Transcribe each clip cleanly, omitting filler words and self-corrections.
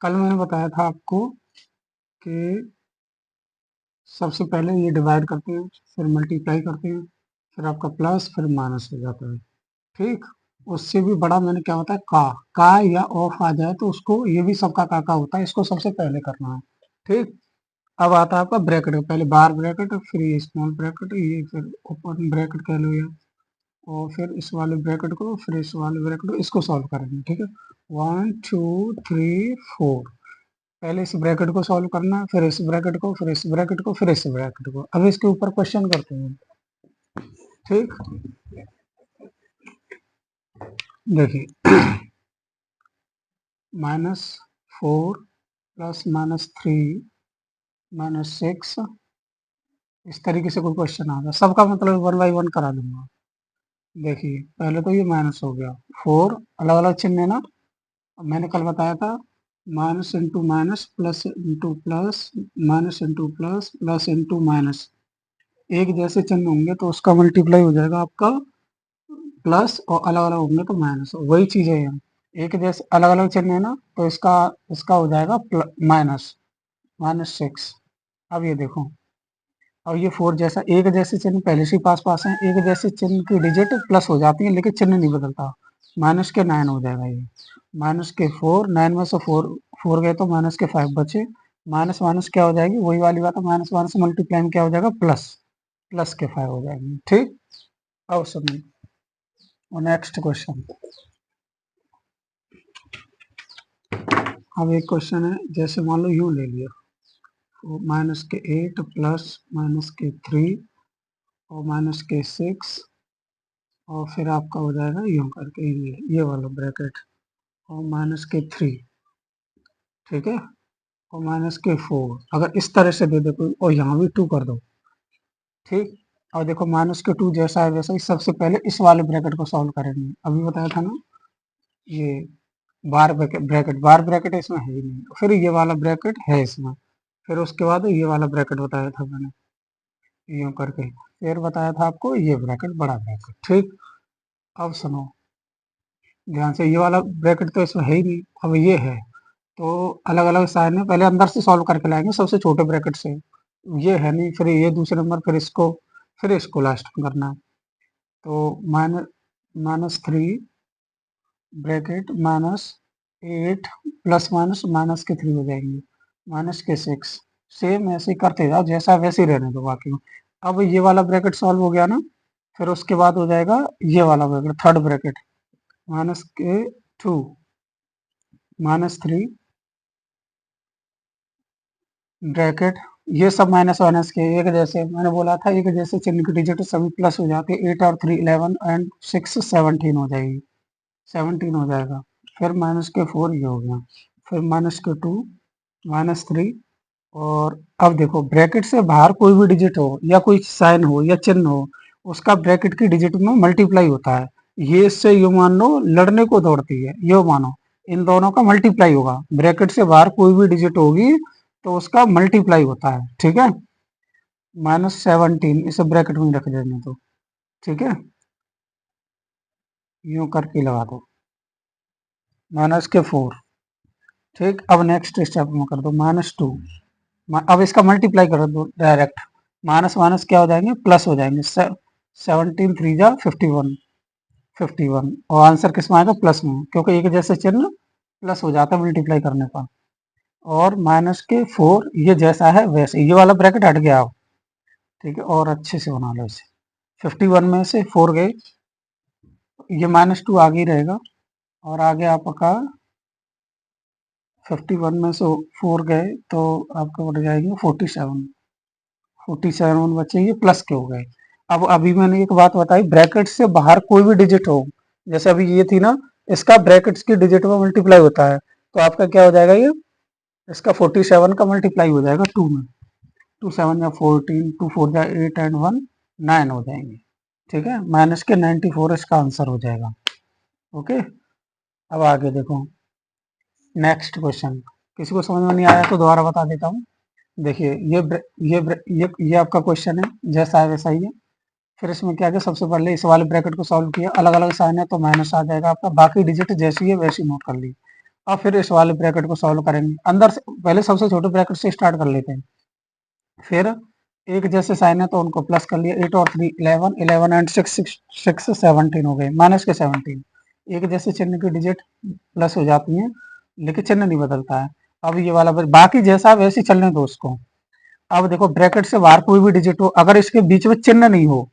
कल मैंने बताया था आपको कि सबसे पहले ये डिवाइड करते हैं, फिर मल्टीप्लाई करते हैं, फिर आपका प्लस, फिर माइनस हो जाता है। ठीक, उससे भी बड़ा मैंने क्या होता है का या ऑफ आ जाए तो उसको, ये भी सबका का होता है, इसको सबसे पहले करना है। ठीक, अब आता है आपका ब्रैकेट, पहले बार ब्रैकेट, फिर ये स्मॉल ब्रैकेट, ये फिर ओपन ब्रैकेट कह लो, या और फिर इस वाले ब्रैकेट को, फिर इस वाले ब्रैकेट को, इसको सॉल्व करेंगे। ठीक है, 1 2 3 4, पहले इस ब्रैकेट को सॉल्व करना है, फिर इस ब्रैकेट को, फिर इस ब्रैकेट को, फिर इस ब्रैकेट को। अब इसके ऊपर क्वेश्चन करते हैं। ठीक, देखिए, -4 प्लस -3 -6, इस तरीके से कोई क्वेश्चन आ गया, सबका मतलब 1 बाई 1 करा दूंगा। देखिए, पहले तो ये माइनस हो गया, 4 अलग अलग चिन्ह है ना। अब मैंने कल बताया था, minus into minus, plus into plus, minus into plus, plus into minus, एक जैसे चिन्ह होंगे तो उसका मल्टीप्लाई हो जाएगा आपका प्लस, और अलग अलग होंगे तो माइनस। वही चीज है यहाँ, एक जैसे अलग अलग चिन्ह है ना, तो इसका इसका हो जाएगा माइनस -6। अब ये देखो, और ये 4 जैसा, एक जैसे चिन्ह पहले से पास पास हैं, एक जैसे चिन्ह की डिजिट प्लस हो जाती है लेकिन चिन्ह नहीं बदलता। माइनस के 9 हो जाएगा ये, माइनस के 4, 9 में से 4 गए तो माइनस के 5 बचे। माइनस माइनस क्या हो जाएगी, वही वाली बात है, माइनस माइनस मल्टीप्लाई में क्या हो जाएगा, प्लस, प्लस के 5 हो जाएंगे। ठीक, अब सुनिए नेक्स्ट क्वेश्चन। अब एक क्वेश्चन है, जैसे मान लो यूं ले लिया, तो माइनस के 8 प्लस माइनस के 3 और माइनस के 6, और फिर आपका हो जाएगा यूं करके, ये वाला ब्रैकेट, और माइनस के 3, ठीक है, और माइनस के 4, अगर इस तरह से दे दे कोई, और यहाँ भी 2 कर दो। ठीक, और देखो माइनस के 2 जैसा है वैसा ही, सबसे पहले इस वाले ब्रैकेट को सॉल्व करेंगे। अभी बताया था ना, ये बार ब्रैकेट इसमें है ही नहीं, फिर ये वाला ब्रैकेट है इसमें, फिर उसके बाद ये वाला ब्रैकेट बताया था मैंने, यूं करके, फिर बताया था आपको ये ब्रैकेट, बड़ा ब्रैकेट। ठीक, अब सुनो ध्यान से, ये वाला ब्रैकेट तो इसमें है ही नहीं, अब ये है, तो अलग अलग साइन है, पहले अंदर से सॉल्व करके लाएंगे सबसे छोटे ब्रैकेट से। ये है नहीं, फिर ये दूसरे नंबर, फिर इसको लास्ट में करना है। तो -3 ब्रैकेट -8 प्लस माइनस माइनस के 3 हो जाएंगे, माइनस के 6, सेम ऐसे ही करते जाओ, जैसा वैसे ही रहने दो बाकी में। अब ये वाला ब्रैकेट सॉल्व हो गया ना, फिर उसके बाद हो जाएगा ये वाला ब्रैकेट, थर्ड ब्रैकेट, माइनस के 2 -3 ब्रैकेट, ये सब माइनस माइनस के एक जैसे, मैंने बोला था एक जैसे चिन्ह की डिजिट सभी प्लस हो जाती है, 8 और 3 11 एंड 6 17 हो जाएगी, 17 हो जाएगा। फिर माइनस के 4 ये हो गया, फिर माइनस के 2, -3, और अब देखो ब्रैकेट से बाहर कोई भी डिजिट हो या कोई साइन हो या चिन्ह हो, उसका ब्रैकेट की डिजिट में मल्टीप्लाई होता है। ये इससे यूं मान लो लड़ने को दौड़ती है, यो मानो इन दोनों का मल्टीप्लाई होगा, ब्रैकेट से बाहर कोई भी डिजिट होगी तो उसका मल्टीप्लाई होता है। ठीक है, -17 इसे ब्रैकेट में रख देने दो। ठीक है, यूं करके लगा दो, माइनस के 4। ठीक, अब नेक्स्ट स्टेप में कर दो -2, अब इसका मल्टीप्लाई कर दो डायरेक्ट, माइनस माइनस क्या हो जाएंगे, प्लस हो जाएंगे, 17 3 जा 51, 51, और आंसर किस में आएगा, प्लस में, क्योंकि एक जैसे चिन्ह प्लस हो जाता है मल्टीप्लाई करने पर। और माइनस के 4 ये जैसा है वैसे, ये वाला ब्रैकेट हट गया अब। ठीक है, और अच्छे से बना लो इसे, 51 में से 4 गए, ये -2 आगे ही रहेगा, और आगे आपका 51 में से 4 गए तो आपका बढ़ जाएगी 47, 47 बच्चे ये प्लस के हो गए। अब अभी मैंने एक बात बताई, ब्रैकेट से बाहर कोई भी डिजिट हो, जैसे अभी ये थी ना, इसका ब्रैकेट्स की डिजिट में मल्टीप्लाई होता है, तो आपका क्या हो जाएगा, ये इसका 47 का मल्टीप्लाई हो जाएगा 2 में, 2 7 या 14, 2 4 या 8 एंड 1 9 हो जाएंगे। ठीक है, माइनस के 94 इसका आंसर हो जाएगा। ओके, अब आगे देखो नेक्स्ट क्वेश्चन, किसी को समझ में नहीं आया तो दोबारा बता देता हूँ। देखिए ये आपका क्वेश्चन है, जैसा है वैसा ही है। फिर इसमें क्या किया, सबसे पहले इस वाले ब्रैकेट को सॉल्व किया, अलग अलग साइन है तो माइनस आ जाएगा आपका, बाकी डिजिट जैसी है वैसी नोट कर ली। अब फिर इस वाले ब्रैकेट को सॉल्व करेंगे, अंदर से पहले सबसे छोटे ब्रैकेट से स्टार्ट कर लेते हैं। फिर एक जैसे साइन है तो उनको प्लस कर लिया, 8 और 3 11, 11 एंड 6 6 17 हो गए, माइनस के 17। एक जैसे चिन्ह की डिजिट प्लस हो जाती हैं, लेकिन चिन्ह नहीं बदलता है। अब ये वाला बाकी जैसा वैसे ही चलने दो उसको। अब देखो ब्रैकेट से बाहर कोई भी डिजिट हो, अगर इसके बीच में चिन्ह नहीं हो,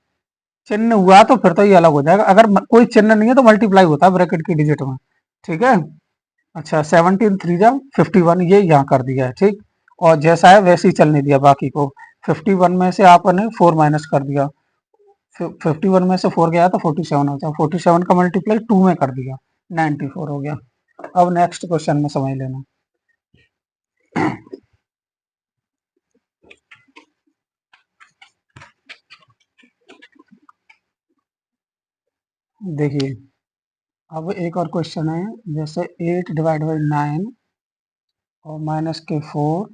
चिन्ह हुआ तो फिर तो ये अलग हो जाएगा, अगर कोई चिन्ह नहीं है तो मल्टीप्लाई होता है ब्रैकेट की डिजिट में। ठीक है। अच्छा 17 3 जा 51, ये यहाँ कर दिया है। ठीक, और जैसा है वैसे ही चलने दिया बाकी को। 51 में से आपने 4 माइनस कर दिया, 51 में से 4 गया तो 47 हो जाए, 47 का मल्टीप्लाई 2 में कर दिया, 94 हो गया। अब नेक्स्ट क्वेश्चन में समझ लेना। देखिए अब एक और क्वेश्चन है, जैसे 8 डिवाइड बाई 9 और माइनस के 4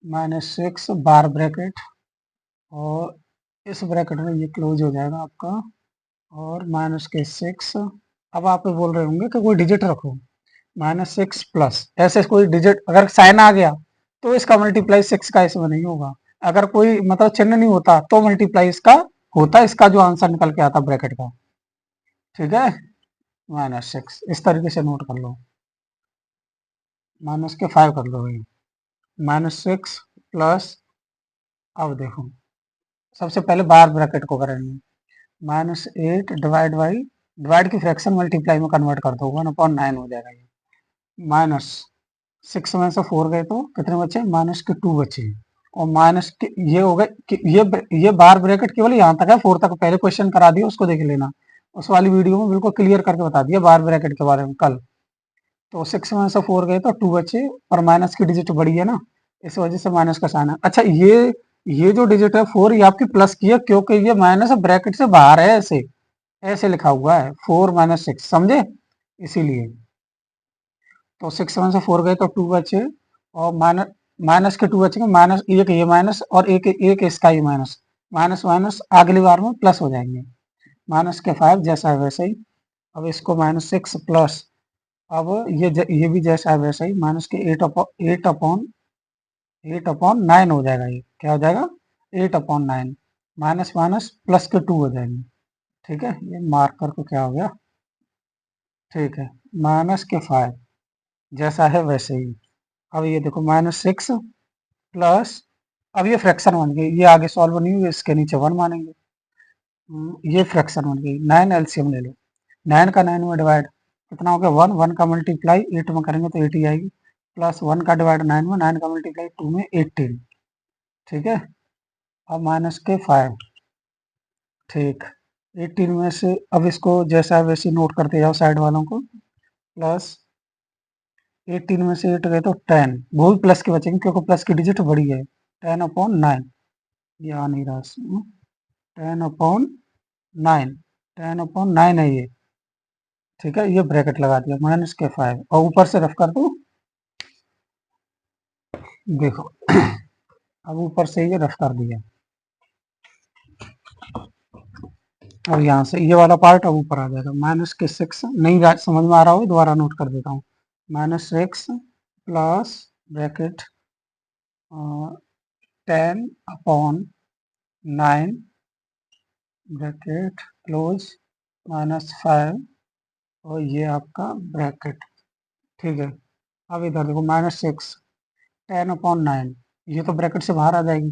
माइनस 6 बार ब्रैकेट, और इस ब्रैकेट में ये क्लोज हो जाएगा आपका, और माइनस के 6। अब आप बोल रहे होंगे कि कोई डिजिट रखो, -6 प्लस, ऐसे कोई डिजिट अगर साइन आ गया तो इसका मल्टीप्लाई 6 का इसमें नहीं होगा, अगर कोई मतलब चिन्ह नहीं होता तो मल्टीप्लाई इसका होता, इसका जो आंसर निकल के आता ब्रैकेट का। ठीक है, -6 इस तरीके से नोट कर लो, माइनस के 5 कर लो भाई, -6 प्लस, अब देखो सबसे पहले बार ब्रैकेट को करेंगे, -8 डिवाइड बाई, डिवाइड की फ्रैक्शन मल्टीप्लाई में कन्वर्ट कर दो, 1/9 हो जाएगा ये, माइनस 6 में से 4 गए तो कितने बचे, -2 बचे, और माइनस के ये हो गए कि ये बार ब्रैकेट केवल यहाँ तक है, 4 तक पहले क्वेश्चन करा दिया, उसको देख लेना, उस वाली वीडियो में बिल्कुल क्लियर करके बता दिया बार ब्रैकेट के बारे में कल। तो 6 में से 4 गए तो 2 बचे, और माइनस की डिजिट बड़ी है ना, इस वजह से माइनस का साइन है। अच्छा ये जो डिजिट है 4, ये आपकी प्लस की है, क्योंकि ये माइनस ब्रैकेट से बाहर है, ऐसे ऐसे लिखा हुआ है 4 - 6, समझे, इसीलिए। तो 6 में से 4 गए तो 2 बचे, और माइनस माइनस के 2 बचेंगे, माइनस एक ये माइनस और एक इसका ही माइनस, माइनस माइनस अगली बार में प्लस हो जाएंगे, माइनस के 5 जैसा है वैसे ही। अब इसको -6 प्लस, अब ये भी जैसा है वैसा ही, माइनस के 8/9 हो जाएगा, ये क्या हो जाएगा, 8/9, माइनस माइनस प्लस के 2 हो जाएंगे। ठीक है, ये मार्कर को क्या हो गया, ठीक है, -5 जैसा है वैसे ही। अब ये देखो -6 प्लस, अब ये फ्रैक्शन बन गई, ये आगे सॉल्व नहीं हुई, इसके नीचे 1 मानेंगे। ये फ्रैक्शन बन गई, 9 एलसीएम ले लो, 9 का 9 में डिवाइड कितना हो गया, 1, 1 का मल्टीप्लाई 8 में करेंगे तो 80 आएगी, प्लस 1 का डिवाइड 9 में, 9 का मल्टीप्लाई 2 में 18। ठीक है, अब माइनस के 5, ठीक, 18 में से अब इसको जैसा है वैसे नोट करते जाओ साइड वालों को, प्लस 18 में से 8 गए तो 10, वो भी प्लस के बचेंगे क्योंकि प्लस की डिजिट बड़ी है, 10/9, ये आ नहीं रहा, 10/9, 10/9 है ये। ठीक है, ये ब्रैकेट लगा दिया, -5, और ऊपर से रफ कर दो, देखो अब ऊपर से ये रफ कर दिया, अब यहाँ से ये वाला पार्ट अब ऊपर आ जाएगा, -6 नहीं समझ में आ रहा हो दोबारा नोट कर देता हूँ, -6 प्लस ब्रैकेट 10/9 ब्रैकेट क्लोज, -5, और ये आपका ब्रैकेट। ठीक है, अब इधर देखो -6, 10/9, ये तो ब्रैकेट से बाहर आ जाएगी,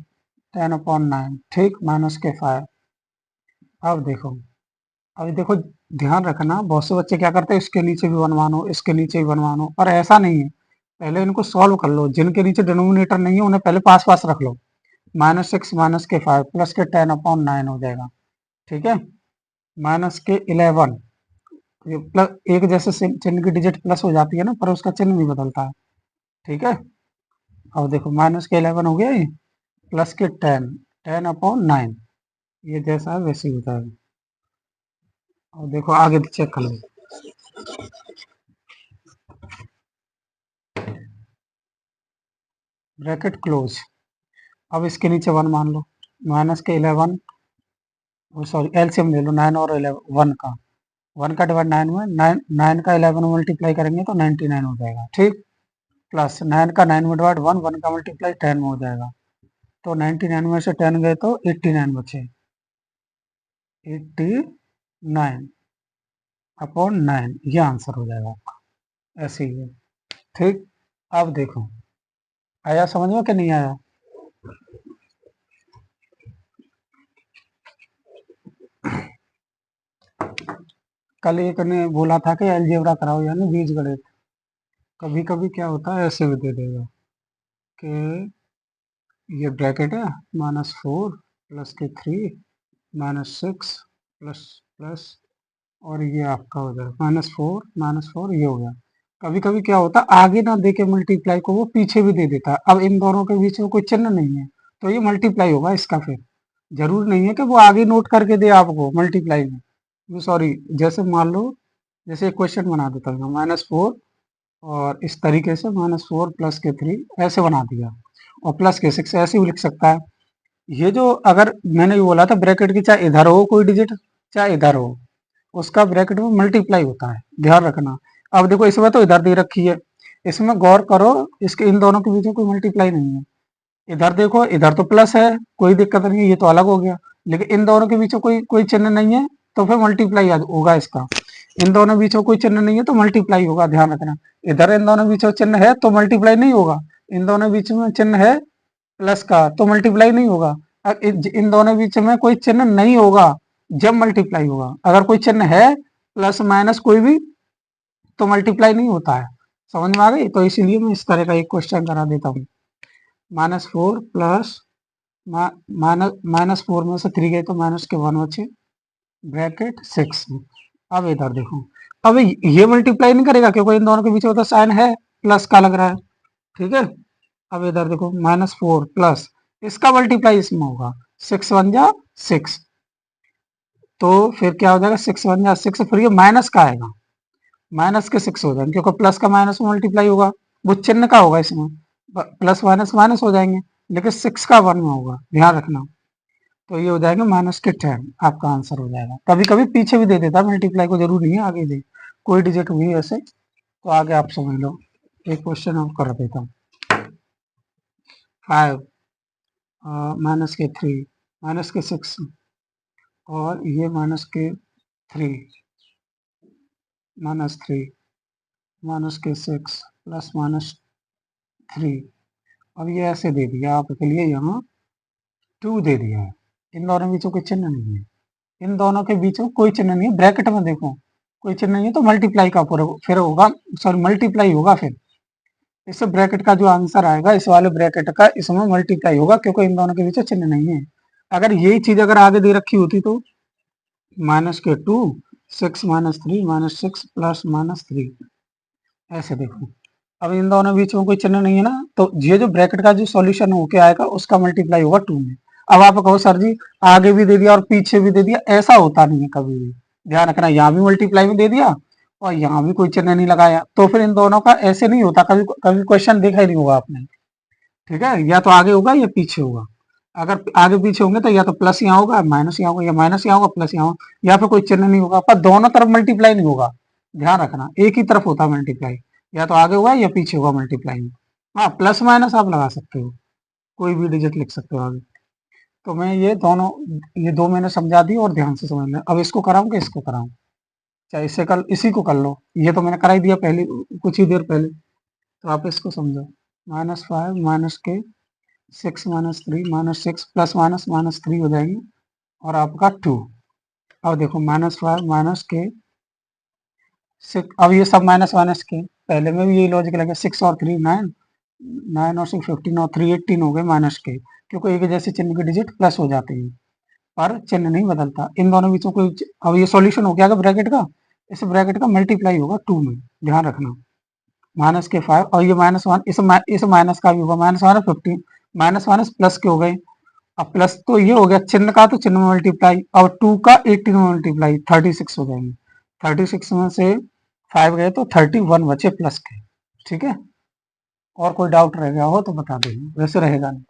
10/9, ठीक, -5। अब देखो, अभी देखो ध्यान रखना, बहुत से बच्चे क्या करते हैं, इसके नीचे भी बनवानो, इसके नीचे भी बनवानो, पर ऐसा नहीं है, पहले इनको सॉल्व कर लो, जिनके नीचे डिनोमिनेटर नहीं है उन्हें पहले पास पास रख लो, -6 -5 प्लस के 10/9 हो जाएगा। ठीक है, माइनस के 11, ये प्लस एक जैसे चिन्ह की डिजिट प्लस हो जाती है ना, पर उसका चिन्ह नहीं बदलता है। ठीक है, अब देखो -11 हो गया ये, प्लस के 10/9, ये जैसा है वैसे ही होता है। अब देखो आगे चेक कर लो, ब्रैकेट क्लोज, अब इसके नीचे 1 मान लो, -11, सॉरी एलसीएम ले लो 9 और 11 1 का, 1 का डिवाइड 9 में, 9 का 11 में मल्टीप्लाई करेंगे तो 99 हो जाएगा, ठीक। प्लस 9 का 9 में डिवाइड 1 का मल्टीप्लाई 10 में हो जाएगा, तो 99 में से 10 गए तो 89 बचे, 89 अपॉन 9, ये आंसर हो जाएगा आपका, ऐसे ही है, ठीक। अब देखो आया समझ में कि नहीं आया? कल एक ने बोला था कि अलजेब्रा कराओ, यानी बीजगणित। कभी कभी क्या होता है, ऐसे भी दे देगा कि ये ब्रैकेट है -4 प्लस के 3 -6 प्लस प्लस, और ये आपका हो जाएगा -4 ये हो गया। कभी कभी क्या होता है, आगे ना दे के मल्टीप्लाई को वो पीछे भी दे देता है। अब इन दोनों के बीच में कोई चिन्ह नहीं है तो ये मल्टीप्लाई होगा इसका, फिर जरूर नहीं है कि वो आगे नोट करके दे आपको मल्टीप्लाई में, सॉरी। जैसे मान लो, जैसे एक क्वेश्चन बना देता हूँ, -4 और इस तरीके से -4 प्लस के 3 ऐसे बना दिया, और प्लस के 6 ऐसे भी लिख सकता है। ये जो, अगर मैंने ये बोला था ब्रैकेट की, चाहे इधर हो कोई डिजिट चाहे इधर हो, उसका ब्रैकेट में मल्टीप्लाई होता है, ध्यान रखना। अब देखो इसमें तो इधर दे रखी है, इसमें गौर करो, इसके इन दोनों के बीच में कोई मल्टीप्लाई नहीं है। इधर देखो, इधर तो प्लस है, कोई दिक्कत नहीं है, ये तो अलग हो गया, लेकिन इन दोनों के बीच में कोई कोई चिन्ह नहीं है, तो फिर मल्टीप्लाई होगा इसका। इन दोनों बीच में कोई चिन्ह नहीं है तो मल्टीप्लाई होगा, ध्यान रखना। इधर इन दोनों बीच में चिन्ह है तो मल्टीप्लाई नहीं होगा, इन दोनों बीच में चिन्ह है प्लस का तो मल्टीप्लाई नहीं होगा। अब इन दोनों बीच में कोई चिन्ह नहीं होगा जब मल्टीप्लाई होगा, अगर कोई चिन्ह है प्लस माइनस कोई भी तो मल्टीप्लाई नहीं होता है। समझ में आ गई? तो इसीलिए मैं इस तरह का एक क्वेश्चन करा देता हूँ। -4 प्लस -4 में से 3 गए तो माइनस के 1 बचे, ब्रैकेट 6। अब इधर देखो, अब ये मल्टीप्लाई नहीं करेगा क्योंकि इन दोनों के बीच में तो साइन है, प्लस का लग रहा है, ठीक है। अब इधर देखो -4 प्लस इसका मल्टीप्लाई इसमें होगा, 6 1 जा 6, तो फिर क्या हो जाएगा, 6 1 जा 6, फिर ये माइनस का आएगा, माइनस के 6 हो जाएंगे क्योंकि प्लस का माइनस में मल्टीप्लाई होगा, वो चिन्ह का होगा इसमें, प्लस माइनस माइनस हो जाएंगे, लेकिन 6 का 1 में होगा, ध्यान रखना। तो ये हो जाएगा -10, आपका आंसर हो जाएगा। कभी कभी पीछे भी दे देता मल्टीप्लाई को, जरूर नहीं है आगे दे, कोई डिजिट हुई ऐसे तो आगे आप समझ लो। एक क्वेश्चन और कर देता हूँ, 5 माइनस के 3 माइनस के 6 और ये -3 -3 माइनस के 6 प्लस -3। अब ये ऐसे दे दिया आपके लिए, यहाँ 2 दे दिया है, इन दोनों के बीच में कोई चिन्ह नहीं है, इन दोनों के बीच में कोई चिन्ह नहीं है, ब्रैकेट में देखो कोई चिन्ह नहीं है तो मल्टीप्लाई का फिर होगा, सॉरी मल्टीप्लाई होगा, फिर इस ब्रैकेट का जो आंसर आएगा इस वाले ब्रैकेट का इसमें मल्टीप्लाई होगा क्योंकि इन दोनों के बीच में चिन्ह नहीं है। अगर यही चीज अगर आगे दे रखी होती तो -2 6 -3 -6 प्लस -3, ऐसे देखो। अब इन दोनों बीच में कोई चिन्ह नहीं है ना, तो ये जो ब्रैकेट का जो सॉल्यूशन होके आएगा उसका मल्टीप्लाई होगा 2 में। अब आप कहो सर जी आगे भी दे दिया और पीछे भी दे दिया, ऐसा होता नहीं है कभी भी, ध्यान रखना। यहाँ भी मल्टीप्लाई में दे दिया और यहाँ भी कोई चिन्ह नहीं लगाया, तो फिर इन दोनों का ऐसे नहीं होता, कभी कभी क्वेश्चन देखा ही नहीं होगा आपने, ठीक है। या तो आगे होगा या पीछे होगा, अगर आगे पीछे होंगे तो या तो प्लस यहाँ होगा माइनस यहाँ होगा, या माइनस यहाँ होगा प्लस यहाँ होगा, या फिर कोई चिन्ह नहीं होगा, पर दोनों तरफ मल्टीप्लाई नहीं होगा, ध्यान रखना। एक ही तरफ होता है मल्टीप्लाई, या तो आगे होगा या पीछे होगा मल्टीप्लाई में। हाँ, प्लस माइनस आप लगा सकते हो, कोई भी डिजिट लिख सकते हो आगे। तो मैं ये दो मैंने समझा दी और ध्यान से समझ लें। अब इसको कराऊं कि इसको कराऊं, चाहे इससे कल इसी को कर लो, ये तो मैंने करा ही दिया पहले कुछ ही देर पहले, तो आप इसको समझो। -5 माइनस के 6 -3 -6 प्लस -3 हो जाएंगे और आपका 2। अब देखो -5 माइनस के 6, अब ये सब माइनस माइनस के, पहले में भी यही लॉजिक लगे, 6 और 3 9, 9 और 6 15 और 3 18 हो गए माइनस के, क्योंकि एक जैसे चिन्ह के डिजिट प्लस हो जाते हैं पर चिन्ह नहीं बदलता। इन दोनों बीचों कोई अब ये सॉल्यूशन हो गया ब्रैकेट का, इस ब्रैकेट का मल्टीप्लाई होगा 2 में, ध्यान रखना। माइनस के 5 और ये -1, इस माइनस का भी होगा, -1 15, माइनस माइनस प्लस के हो गए। अब प्लस तो ये हो गया चिन्ह का, तो चिन्ह में मल्टीप्लाई, और 2 का 18 में मल्टीप्लाई 36 हो जाएंगे, 36 में से 5 गए तो 31 बचे प्लस के, ठीक है। और कोई डाउट रह गया हो तो बता देना, वैसे रहेगा नहीं।